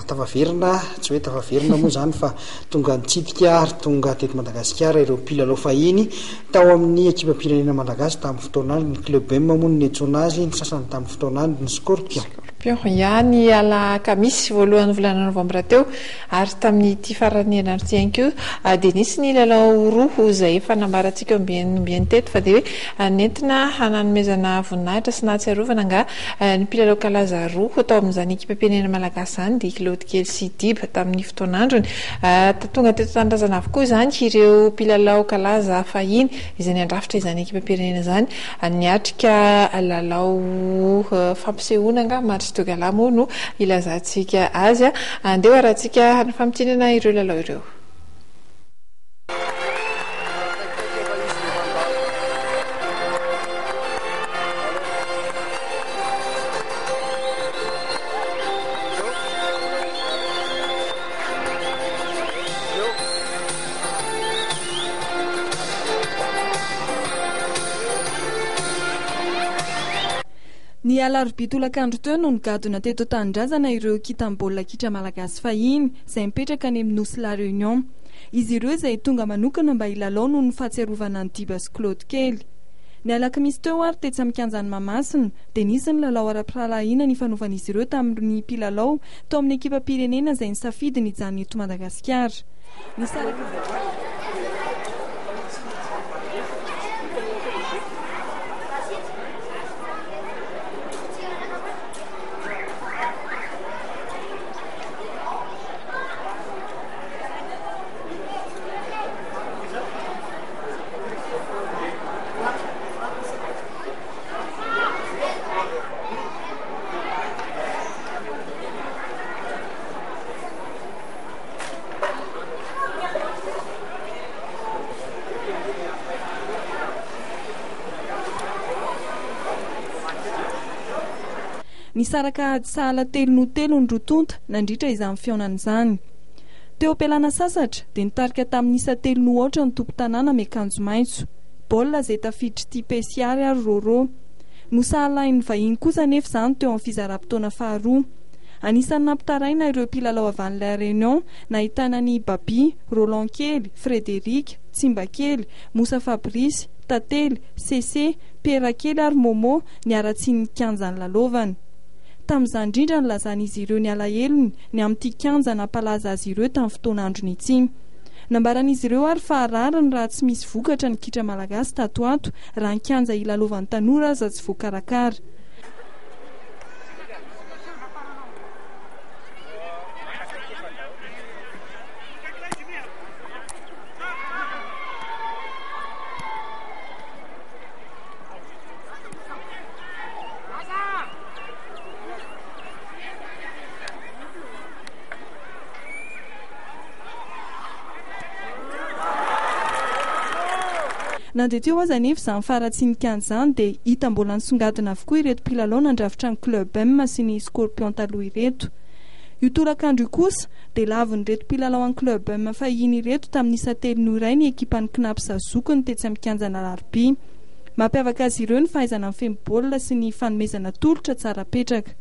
tavaverina tsy hoe tavaverina moa zany fa tonga nitsidika ary tonga teto Madagasikara ireo mpilalao fahiny tao amin'ny ekipam-pirenena malagasy tamin'ny fotoana ny club moa ny netsona azy ny sasany tamin'ny fotoana ny scorpion ny Alakamisy voalohany volana novambra teo ary tamin'ny ity farany anaritiany koa dia nisy ny lalao roa izay efa nambarantsika ombiany teto fa dia hoe nentina hananomezana voninahitra sy nahatsiarovana nga ny mpilalao kalaza roa tao amin'izany ekipam-pirenena malagasy zany dia Claude Kely sy Diba tamin'ny fotoan'androny tonga teto tanindrazana avokoa zany ireo mpilalao kalaza fahiny izay niandrafitra izany ekipam-pirenena zany niatrika Lalao fampisehoana nga Galamo no ilazantsika azy andeha arahantsika ny fampitinana ireo lalao ireo. Ny Alarobia tolakandro teo no nigadona teto tanindrazana ireo kitam-baolina kitra malagasy fahiny izay mipetraka any amin'ny nosy la Réunion. Izy ireo izay tonga manokana mba hilalao no ny fahatsiarovana ny Diba sy Claude Kely. Ny Alakamisy teo ary tetsy amin'ny kianjan'i Mahamasina dia nisy ny lalao ara-piralahiana ny fanaovan'izy ireo tamin'ny mpilalao tao amin'ny ekipam-pirenena izay nisafidy ny hijanona eto Madagasikara. Nisaraka ady sahala telo no telo ny rotonta nandritra izany fionan'izany. Teo am-pialana sasatra dia nitarika tamin'ny isa telo no oatra ny tompo-tanàna miakanjo maitso. Baolina izay tafiditra tipesiary ary roro. Nosahalain'ny vahiny kosa nefa izany teo amin'ny fizaram-potoana faharoa. Anisan'ny nampitaraina ireo mpilalao avy any la Réunion nahitana ny Babi, Roland Kely, Frédéric, Tsimba Kely, Moussa Fabrice, Tately, Cessé, Pera Kely ary Momo niara-tsiny kianjan'i lalovana. Tamin'izany indrindra nilazan'izy ireo ny alahelony ny amin'ity kianja nampalaza azy ireo tamin'ny fotoan'androny ity. Nambaran'izy ireo ary fa arariny raha tsy misy vokatra ny kitra malagasy tatoato raha ny kianja ilalovan'ny tanora aza tsy voakarakara. Nandeha teo aza nefa izany faratsiany kianja izany dia hita mbola nisongadina avokoa ireto mpilalao nandrafitra ny club sy ny scorpion taloha ireto. Io tolakandro io kosa dia lavon'ireto mpilalao any club fahiny ireto tamin'ny isa telo no iray ny ekipan'ny Knapy Zazokiny tetsy amin'ny kianjan'i Alarobia. Mampiavaka azy ireo ny fahaizana amin'ny femo baolina sy ny fanomezana tolotra tsara petraka.